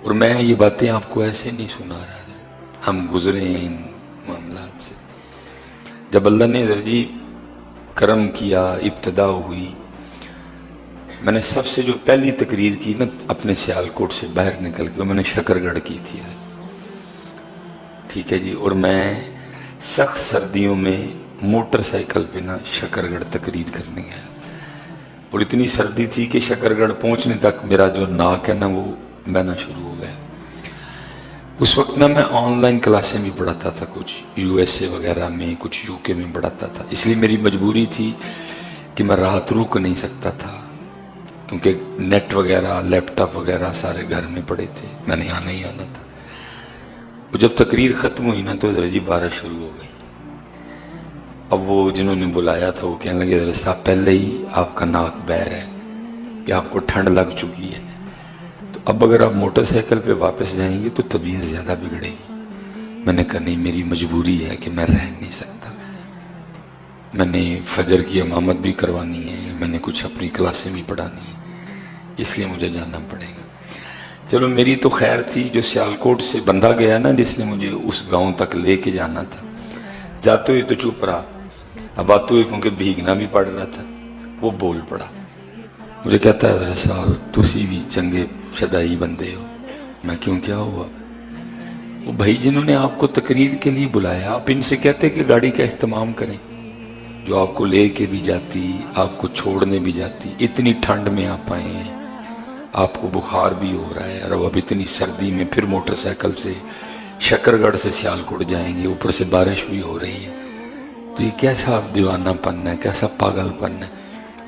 اور میں یہ باتیں آپ کو ایسے نہیں سنا رہا تھا، ہم گزرے ہیں ان معاملات سے۔ جب اللہ نے جی کرم کیا، ابتدا ہوئی، میں نے سب سے جو پہلی تقریر کی نا اپنے سیالکوٹ سے باہر نکل کے، میں نے شکر گڑھ کی تھی، ٹھیک ہے جی۔ اور میں سخت سردیوں میں موٹر سائیکل پہ نا شکر گڑھ تقریر کرنے گیا، اور اتنی سردی تھی کہ شکر گڑھ پہنچنے تک میرا جو ناک ہے نا وہ بہنا شروع ہو گیا۔ اس وقت نا میں آن لائن کلاسیں بھی پڑھاتا تھا، کچھ یو ایس اے وغیرہ میں، کچھ یو کے میں پڑھاتا تھا، اس لیے میری مجبوری تھی کہ میں رات رک نہیں سکتا تھا، کیونکہ نیٹ وغیرہ لیپ ٹاپ وغیرہ سارے گھر میں پڑے تھے، میں نے آنا ہی آنا تھا۔ وہ جب تقریر ختم ہوئی نا تو جی بارش شروع ہو گئی۔ اب وہ جنہوں نے بلایا تھا وہ کہنے لگے حضرت صاحب پہلے ہی آپ کا ناک بہر ہے کہ آپ کو ٹھنڈ لگ چکی ہے، تو اب اگر آپ موٹر سائیکل پہ واپس جائیں گے تو طبیعت زیادہ بگڑے گی۔ میں نے کہا نہیں، میری مجبوری ہے کہ میں رہ نہیں سکتا، میں نے فجر کی امامت بھی کروانی ہے، میں نے کچھ اپنی کلاسیں بھی پڑھانی ہیں، اس لیے مجھے جانا پڑے گا۔ چلو میری تو خیر تھی، جو سیالکوٹ سے بندہ گیا نا جس نے مجھے اس گاؤں تک لے کے جانا تھا، جاتے ہوئے تو چپ رہا، اب آتے ہوئے کیونکہ بھیگنا بھی پڑ رہا تھا، وہ بول پڑا، مجھے کہتا ہے حضرت صاحب تسی بھی چنگے شدائی بندے ہو۔ میں کیوں، کیا ہوا؟ وہ بھائی جنہوں نے آپ کو تقریر کے لیے بلایا، آپ ان سے کہتے کہ گاڑی کا اہتمام کریں، جو آپ کو لے کے بھی جاتی، آپ کو چھوڑنے بھی جاتی، اتنی ٹھنڈ میں آپ آئے ہیں، آپ کو بخار بھی ہو رہا ہے، اور اب اتنی سردی میں پھر موٹر سائیکل سے شکر گڑھ سے سیالکوٹ جائیں گے، اوپر سے بارش بھی ہو رہی ہے، تو یہ کیسا دیوانہ پن ہے، کیسا پاگل پن ہے،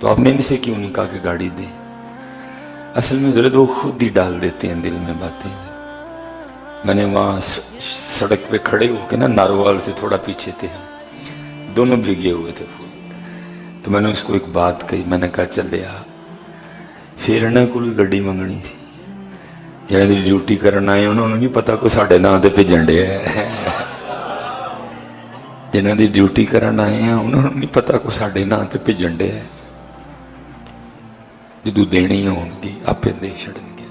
تو آپ نے ان سے کیوں نہیں کہا کہ گاڑی دیں؟ اصل میں ضرورت وہ خود ہی ڈال دیتے ہیں دل میں باتیں۔ میں نے وہاں سڑک پہ کھڑے ہو کے نا، ناروال سے تھوڑا پیچھے تھے، دونوں بھیگے ہوئے تھے پھول، تو میں نے اس کو ایک بات کہی، میں نے کہا چلے آ، پھر نہ کوئی گڈی منگنی تھی، جنہوں نے ڈیوٹی کرنا ہے انہوں نے نہیں پتا کوئی ساڑھے نام تے بھیجن ڈے ہے، جنہوں نے ڈیوٹی کرنا آئے ہیں انہوں نے نہیں پتا کوئی ساڑھے نام تے بھیجن ڈے ہے، جدو دینی ہوں گی آپ دے چھڑن گے۔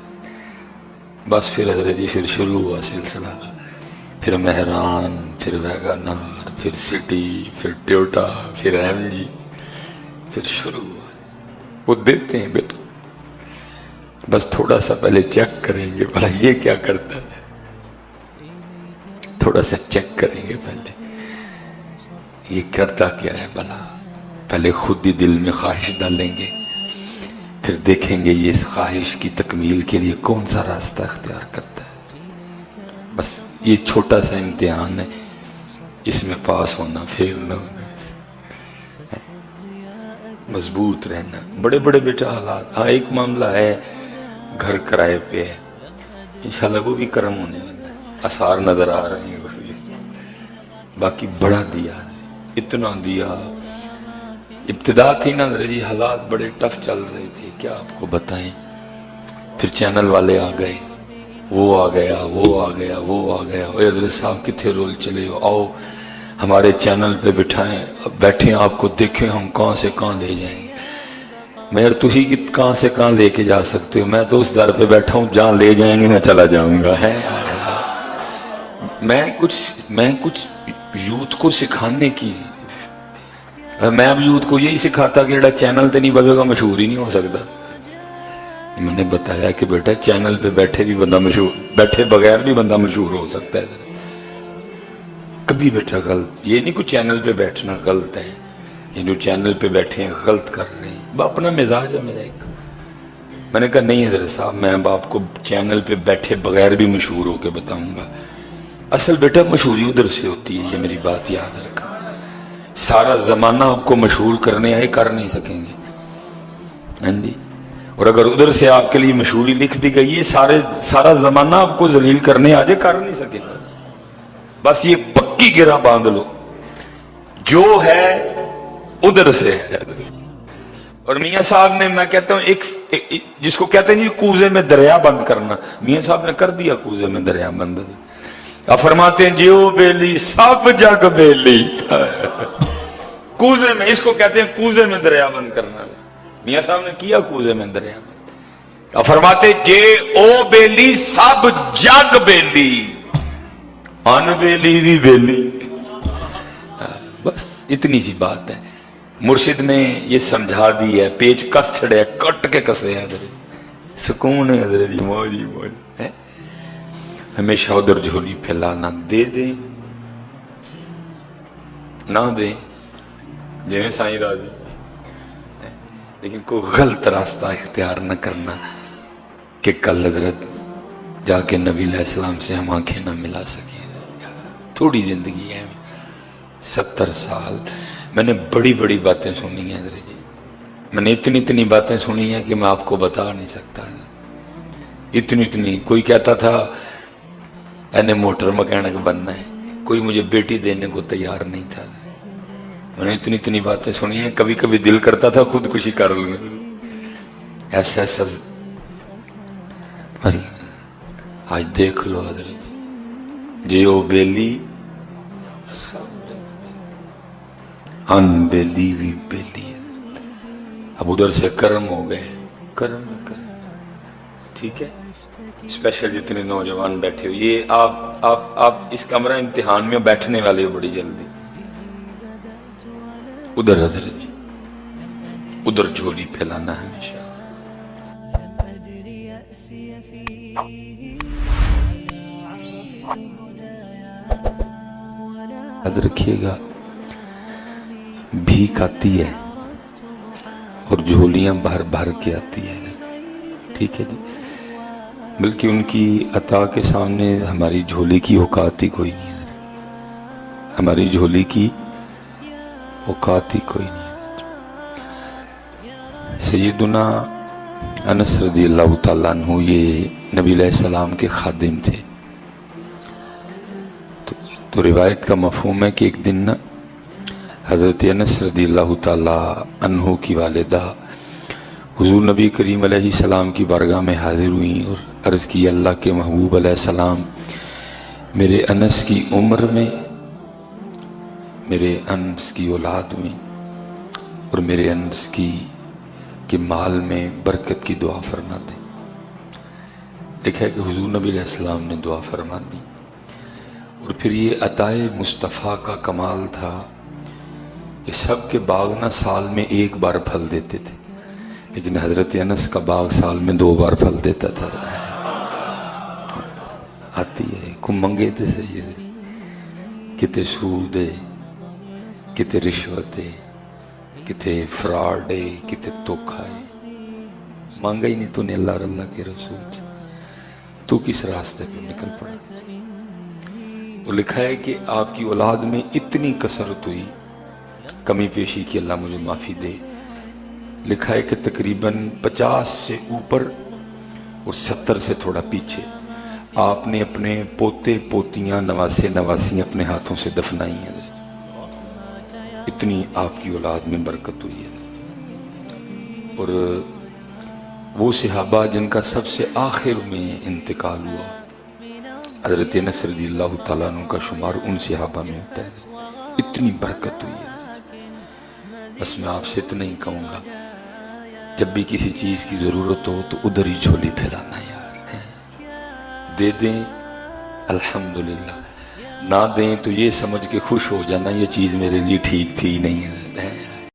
بس پھر حضرت جی پھر شروع ہوا سلسلہ، پھر مہران، پھر ویگانار، پھر سٹی، پھر ٹیوٹا، پھر ایم جی، پھر شروع ہوا۔ وہ دیتے ہیں بیٹا، بس تھوڑا سا پہلے چیک کریں گے بھلا یہ کیا کرتا ہے، تھوڑا سا چیک کریں گے پہلے یہ کرتا کیا ہے بھلا، پہلے خود ہی دل میں خواہش ڈالیں گے، پھر دیکھیں گے یہ اس خواہش کی تکمیل کے لیے کون سا راستہ اختیار کرتا ہے۔ بس یہ چھوٹا سا امتحان ہے، اس میں پاس ہونا، فیل نہ ہونا، مضبوط رہنا۔ بڑے بڑے بیٹا حالات، ہاں ایک معاملہ ہے، گھر کرائے پہ ہے، انشاءاللہ وہ بھی کرم ہونے والا ہے، آثار نظر آ رہے ہیں، وہ بھی باقی بڑا دیا، اتنا دیا۔ ابتدا تھی نا جی، حالات بڑے ٹف چل رہے تھے، کیا آپ کو بتائیں۔ پھر چینل والے آ گئے، وہ آ گیا، وہ آ گیا، وہ آ گیا، اے حضرت صاحب کتنے رول چلے ہو، آؤ ہمارے چینل پہ بٹھائیں، بیٹھیں، آپ کو دیکھیں ہم کہاں سے کہاں لے جائیں گے۔ میں یار تسی کہاں سے کہاں لے کے جا سکتے ہو، میں تو اس در پہ بیٹھا ہوں جہاں لے جائیں گے میں چلا جاؤں گا۔ ہے میں کچھ یوتھ کو سکھانے کی، میں اب یوتھ کو یہی سکھاتا کہ جڑا چینل تے نہیں بولے گا مشہور ہی نہیں ہو سکتا۔ میں نے بتایا کہ بیٹا چینل پہ بیٹھے بھی بندہ مشہور، بیٹھے بغیر بھی بندہ مشہور ہو سکتا ہے۔ کبھی بیٹا غلط یہ نہیں، کوئی چینل پہ بیٹھنا غلط ہے، یہ جو چینل پہ بیٹھے ہیں غلط کر رہے ہیں، اپنا مزاج ہے میرا ایک۔ میں نے کہا نہیں حضرت صاحب، میں اب آپ کو چینل پہ بیٹھے بغیر بھی مشہور ہو کے بتاؤں گا۔ اصل بیٹا مشہوری ادھر سے ہوتی ہے، یہ میری بات یاد رکھا، سارا زمانہ آپ کو مشہور کرنے آئے کر نہیں سکیں گے، ہاں جی۔ اور اگر ادھر سے آپ کے لیے مشہوری لکھ دی گئی ہے، سارا زمانہ آپ کو ذلیل کرنے آ جائے کر نہیں سکے گا۔ بس یہ پکی گرہ باندھ لو، جو ہے ادھر سے ہے۔ اور میاں صاحب نے، میں کہتا ہوں ایک جس کو کہتے ہیں جی کوزے میں دریا بند کرنا، میاں صاحب نے کر دیا کوزے میں دریا بند۔ آپ فرماتے ہیں جیو بیلی سب جگ بیلی، کوزے میں، اس کو کہتے ہیں کوزے میں دریا بند کرنا، میاں صاحب نے کیا کوزے میں دریا بند۔ اب فرماتے جے او بیلی سب جگ بیلی، ان بیلی بھی بیلی. بس اتنی سی بات ہے. مرشد نے یہ سمجھا دی ہے، پیچ کس چھڑے کٹ کے کسے ہیں حضرت. سکون ہے حضرت جی، موج ہی موج ہے. ہمیشہ ادھر جھولی پھیلانا، دے دیں نہ دیں جویں سائیں راضی، لیکن کوئی غلط راستہ اختیار نہ کرنا کہ کل حضرت جا کے نبی علیہ السلام سے ہم آنکھیں نہ ملا سکیں. تھوڑی زندگی ہے، 70 سال میں نے بڑی بڑی باتیں سنی ہیں حضرت جی. میں نے اتنی باتیں سنی ہیں کہ میں آپ کو بتا نہیں سکتا. اتنی کوئی کہتا تھا اینے موٹر مکینک بننا ہے، کوئی مجھے بیٹی دینے کو تیار نہیں تھا. میں نے اتنی باتیں سنی ہیں، کبھی کبھی دل کرتا تھا خودکشی کر لوں. ایسا آج دیکھ لو حضرت جی، او بیلی ان بیلی بھی بیلی. اب ادھر سے کرم ہو گئے، کرم ٹھیک ہے. اسپیشل جتنے نوجوان بیٹھے ہو، یہ آپ اس کمرہ امتحان میں بیٹھنے والے ہو بڑی جلدی. ادھر حضرت جی، ادھر جھولی پھیلانا ہمیشہ. یاد رکھیے گا، بھیک آتی ہے اور جھولیاں بھر بھر کے آتی ہے، ٹھیک ہے جی. بلکہ ان کی عطا کے سامنے ہماری جھولی کی اوقات ہی کوئی نہیں ہے. ہماری جھولی کی اوقات ہی کوئی نہیں ہے. سیدنا انس رضی اللہ تعالیٰ عنہ یہ نبی علیہ السلام کے خادم تھے. تو روایت کا مفہوم ہے کہ ایک دن نا حضرت انس رضی اللہ تعالیٰ عنہ کی والدہ حضور نبی کریم علیہ السلام کی بارگاہ میں حاضر ہوئیں اور عرض کی، اللہ کے محبوب علیہ السلام، میرے انس کی عمر میں، میرے انس کی اولاد میں اور میرے انس کے مال میں برکت کی دعا فرما دیں. لکھا ہے کہ حضور نبی علیہ السلام نے دعا فرما دی. اور پھر یہ عطائے مصطفیٰ کا کمال تھا کہ سب کے باغ نہ سال میں ایک بار پھل دیتے تھے، لیکن حضرت انس کا باغ سال میں 2 بار پھل دیتا تھا. آتی ہے کو منگے تے سید، کتے سود ہے، کتے رشوت ہے، کتے فراڈ ہے، کتے دھوکا ہے. مانگا ہی نہیں تو نے اللہ اور اللہ کے رسول، تو کس راستے پہ نکل پڑا. وہ لکھا ہے کہ آپ کی اولاد میں اتنی کثرت ہوئی، کمی پیشی کی اللہ مجھے معافی دے. لکھا ہے کہ تقریباً 50 سے اوپر اور 70 سے تھوڑا پیچھے آپ نے اپنے پوتے پوتیاں نواسے نواسیاں اپنے ہاتھوں سے دفنائی ہیں. اتنی آپ کی اولاد میں برکت ہوئی ہے. اور وہ صحابہ جن کا سب سے آخر میں انتقال ہوا، حضرت انس رضی اللہ تعالیٰ عنہ کا شمار ان صحابہ میں ہوتا ہے. اتنی برکت ہوئی ہے. بس میں آپ سے اتنا ہی کہوں گا، جب بھی کسی چیز کی ضرورت ہو تو ادھر ہی جھولی پھیلانا یار. دے دیں الحمدللہ، نہ دیں تو یہ سمجھ کے خوش ہو جانا یہ چیز میرے لیے ٹھیک تھی نہیں ہے.